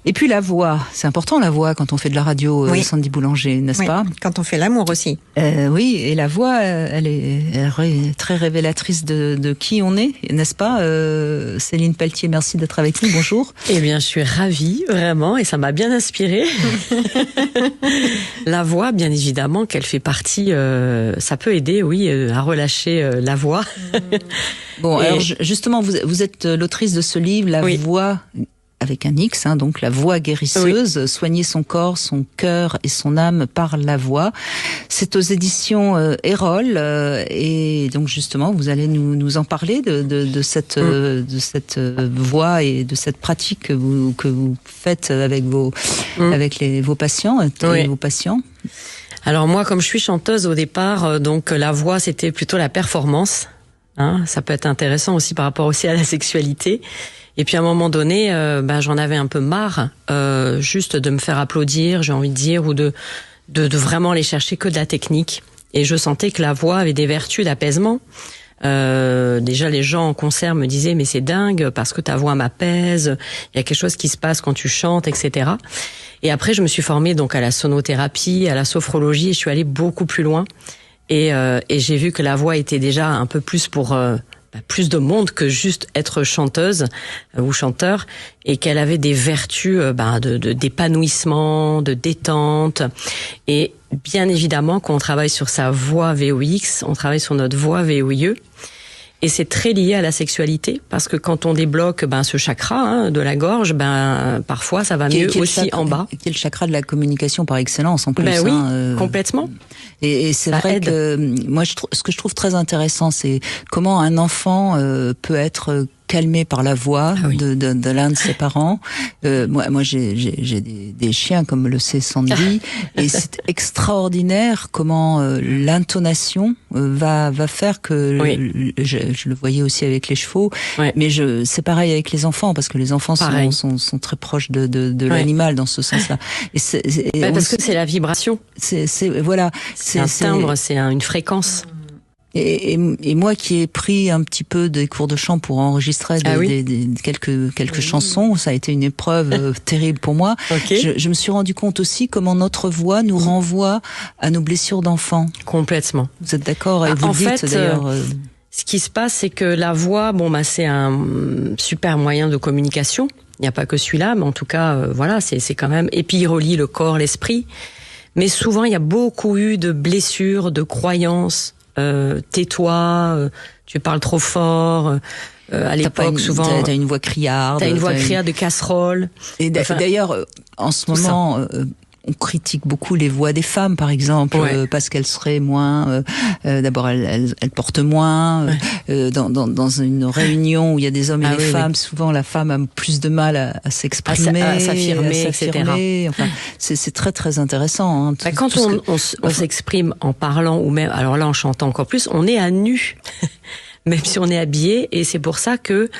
Et puis la voix, c'est important la voix quand on fait de la radio, Oui. Sandy Boulanger, n'est-ce pas? Quand on fait l'amour aussi. Oui, et la voix, elle est très révélatrice de qui on est, n'est-ce pas? Céline Pelletier, merci d'être avec nous, bonjour. Eh bien, je suis ravie, vraiment, et ça m'a bien inspirée. La voix, bien évidemment, qu'elle fait partie, ça peut aider, oui, à relâcher la voix. Bon, alors justement, vous êtes l'autrice de ce livre, La voix... avec un X, donc la voix guérisseuse, soigner son corps, son cœur et son âme par la voix. C'est aux éditions Erol, et donc justement vous allez nous en parler de cette voix et de cette pratique que vous faites avec vos patients et vos patients. Alors moi, comme je suis chanteuse au départ, donc la voix c'était plutôt la performance. Ça peut être intéressant aussi par rapport aussi à la sexualité. Et puis à un moment donné, j'en avais un peu marre, juste de me faire applaudir, j'ai envie de dire, ou de vraiment aller chercher que de la technique. Et je sentais que la voix avait des vertus d'apaisement. Déjà, les gens en concert me disaient mais c'est dingue parce que ta voix m'apaise. Il y a quelque chose qui se passe quand tu chantes, etc. Et après, je me suis formée donc à la sonothérapie, à la sophrologie, et je suis allée beaucoup plus loin. Et j'ai vu que la voix était déjà un peu plus pour plus de monde que juste être chanteuse ou chanteur, et qu'elle avait des vertus d'épanouissement, de détente. Et bien évidemment, quand on travaille sur sa voix VOX, on travaille sur notre voix VOIE. Et c'est très lié à la sexualité, parce que quand on débloque ce chakra de la gorge, parfois ça va mieux aussi en bas. Qui est le chakra de la communication par excellence en plus. Oui, complètement. Et c'est vrai aide. Que moi, ce que je trouve très intéressant, c'est comment un enfant peut être calmé par la voix de l'un de ses parents. Moi j'ai des chiens, comme le sait Sandy, et c'est extraordinaire comment l'intonation va faire que je le voyais aussi avec les chevaux, mais c'est pareil avec les enfants, parce que les enfants sont très proches de l'animal dans ce sens-là. Parce que c'est la vibration. C'est un timbre, c'est une fréquence. Et moi qui ai pris un petit peu des cours de chant pour enregistrer quelques chansons, ça a été une épreuve terrible pour moi. Je me suis rendu compte aussi comment notre voix nous renvoie à nos blessures d'enfant. Complètement. Vous êtes d'accord? Et vous le dites d'ailleurs. Ce qui se passe, c'est que la voix, c'est un super moyen de communication. Il n'y a pas que celui-là, mais en tout cas, c'est quand même. Et puis il relie le corps, l'esprit. Mais souvent, il y a beaucoup eu de blessures, de croyances. Tais-toi, tu parles trop fort. À l'époque, souvent, t'as une voix criarde. T'as une voix criarde de casserole. Et d'ailleurs, en ce moment, on critique beaucoup les voix des femmes, par exemple, parce qu'elles seraient moins. D'abord, elles portent moins. Dans une réunion où il y a des hommes et des femmes, souvent la femme a plus de mal à s'exprimer, à s'affirmer, etc. Enfin, c'est très très intéressant. Quand on s'exprime en parlant, ou même, alors là en chantant encore plus, on est à nu. Même si on est habillé, et c'est pour ça que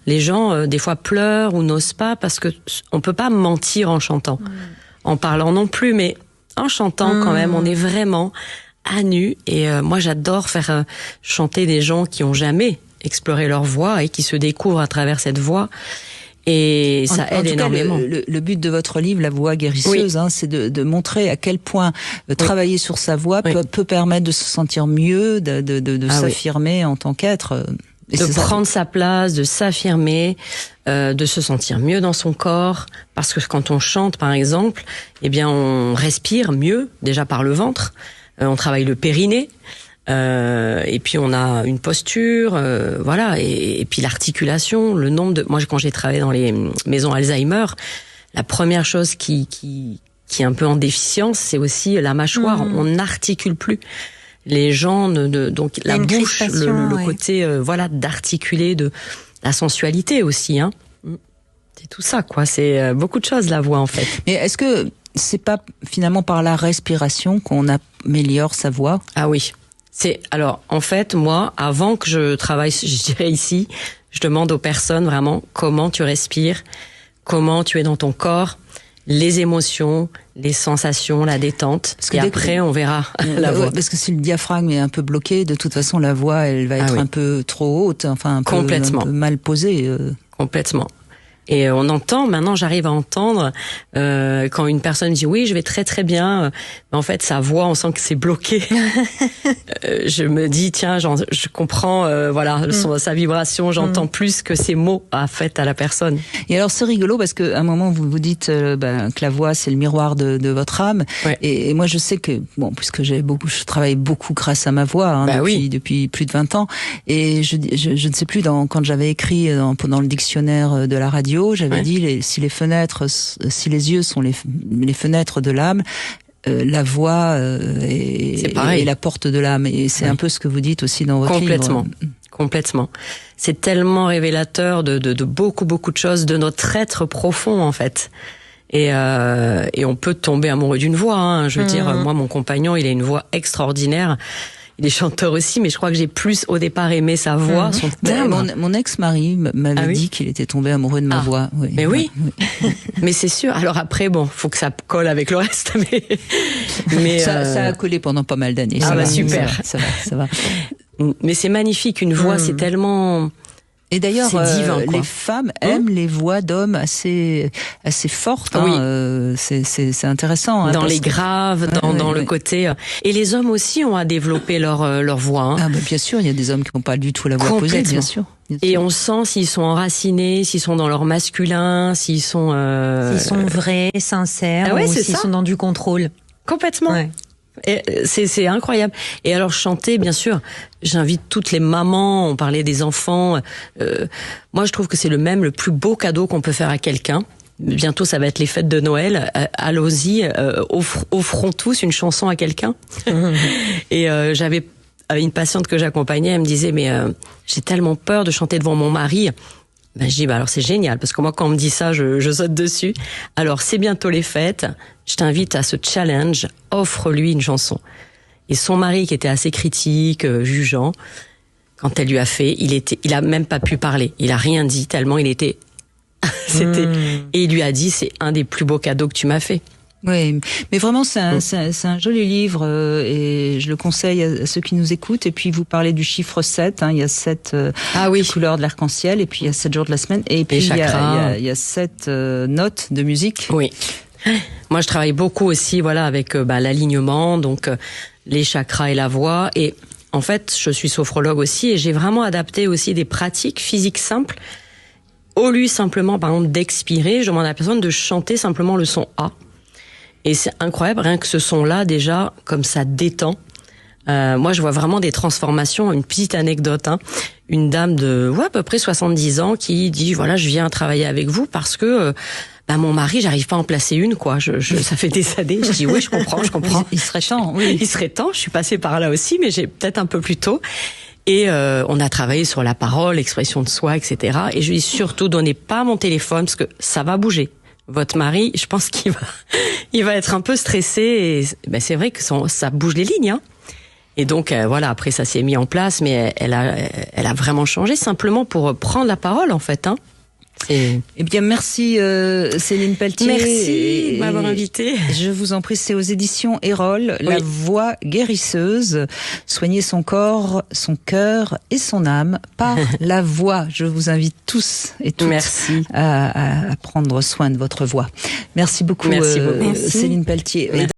les gens des fois pleurent ou n'osent pas, parce que on peut pas mentir en chantant. En parlant non plus, mais en chantant quand même, on est vraiment à nu. Et moi, j'adore faire chanter des gens qui ont jamais exploré leur voix et qui se découvrent à travers cette voix. Et ça aide énormément. Le but de votre livre, La voix guérisseuse, c'est de montrer à quel point travailler sur sa voix peut permettre de se sentir mieux, de s'affirmer en tant qu'être. De prendre sa place, de s'affirmer, de se sentir mieux dans son corps, parce que quand on chante, par exemple, on respire mieux, déjà par le ventre, on travaille le périnée, et puis on a une posture, et puis l'articulation, le nombre de... Moi, quand j'ai travaillé dans les maisons Alzheimer, la première chose qui est un peu en déficience, c'est aussi la mâchoire. On n'articule plus. Les gens donc la bouche, le côté d'articuler, de la sensualité aussi, C'est tout ça, quoi. C'est beaucoup de choses, la voix, en fait. Mais est-ce que c'est pas finalement par la respiration qu'on améliore sa voix? Ah oui. Alors, en fait, moi, avant que je travaille, je dirais ici, je demande aux personnes vraiment comment tu respires, comment tu es dans ton corps, les émotions, les sensations, la détente. Et après, on verra la voix. Parce que si le diaphragme est un peu bloqué, de toute façon, la voix, elle va être un peu trop haute, un peu mal posée. Complètement. Et on entend, maintenant j'arrive à entendre quand une personne dit oui, je vais très très bien, mais en fait sa voix, on sent que c'est bloqué. Je me dis tiens, je comprends sa vibration, j'entends plus que ces mots à la personne. Et alors c'est rigolo parce qu'à un moment vous vous dites que la voix c'est le miroir de votre âme. Ouais. Et moi je sais que puisque je travaille beaucoup grâce à ma voix depuis plus de 20 ans, et je ne sais plus quand j'avais écrit dans le dictionnaire de la radio, j'avais dit si les yeux sont les fenêtres de l'âme, la voix est la porte de l'âme. Et c'est un peu ce que vous dites aussi dans votre livre. Complètement. C'est tellement révélateur de beaucoup de choses, de notre être profond en fait. Et on peut tomber amoureux d'une voix. Hein. Je veux dire, moi, mon compagnon, il a une voix extraordinaire. Il est chanteur aussi, mais je crois que j'ai plus au départ aimé sa voix, son timbre. Mon ex-mari m'avait dit qu'il était tombé amoureux de ma voix. Oui. Mais oui. Mais c'est sûr. Alors après, faut que ça colle avec le reste. Mais ça a collé pendant pas mal d'années. Super. Ça va. Mais c'est magnifique. Une voix, c'est tellement... Et d'ailleurs, les femmes aiment les voix d'hommes assez fortes. C'est intéressant. Dans les graves, dans le côté. Et les hommes aussi ont à développer leur voix. Hein. Ah bien sûr, il y a des hommes qui n'ont pas du tout la voix posée, bien sûr. Et on sent s'ils sont enracinés, s'ils sont dans leur masculin, s'ils sont vrais, sincères, ou s'ils sont dans du contrôle. Complètement. Ouais. Et c'est incroyable. Et alors chanter, bien sûr, j'invite toutes les mamans, on parlait des enfants. Moi, je trouve que c'est le plus beau cadeau qu'on peut faire à quelqu'un. Bientôt, ça va être les fêtes de Noël. Allons-y, offrons tous une chanson à quelqu'un. Et j'avais une patiente que j'accompagnais, elle me disait, mais j'ai tellement peur de chanter devant mon mari. Je dis, alors c'est génial, parce que moi, quand on me dit ça, je saute dessus. Alors, c'est bientôt les fêtes. Je t'invite à ce challenge. Offre-lui une chanson. Et son mari, qui était assez critique, jugeant, quand elle lui a fait, il a même pas pu parler. Il a rien dit, tellement il était, et il lui a dit, c'est un des plus beaux cadeaux que tu m'as fait. Oui, mais vraiment c'est un joli livre et je le conseille à ceux qui nous écoutent. Et puis vous parlez du chiffre 7, il y a 7 couleurs de l'arc-en-ciel, et puis il y a 7 jours de la semaine, et puis il y a 7 notes de musique. Oui. Moi je travaille beaucoup aussi avec l'alignement, donc les chakras et la voix. Et en fait je suis sophrologue aussi, et j'ai vraiment adapté aussi des pratiques physiques simples. Au lieu simplement par exemple d'expirer, je demande à la personne de chanter simplement le son A. Et c'est incroyable, rien que ce son-là, déjà, comme ça détend. Moi, je vois vraiment des transformations. Une petite anecdote, une dame de à peu près 70 ans qui dit, voilà, je viens travailler avec vous parce que mon mari, j'arrive pas à en placer une, quoi. Ça fait des années. Je dis, oui, je comprends. Il serait temps, oui. Il serait temps. Je suis passée par là aussi, mais j'ai peut-être un peu plus tôt. Et on a travaillé sur la parole, l'expression de soi, etc. Et je lui dis, surtout, donnez pas mon téléphone parce que ça va bouger. Votre mari, je pense qu'il va être un peu stressé, et c'est vrai que ça bouge les lignes. Et donc après ça s'est mis en place, mais elle a vraiment changé simplement pour prendre la parole en fait. Eh bien, merci Céline Pelletier. Merci de m'avoir invitée. Je vous en prie, c'est aux éditions Erol, La voix guérisseuse. Soigner son corps, son cœur et son âme par la voix. Je vous invite tous et toutes à prendre soin de votre voix. Merci beaucoup, Céline Pelletier.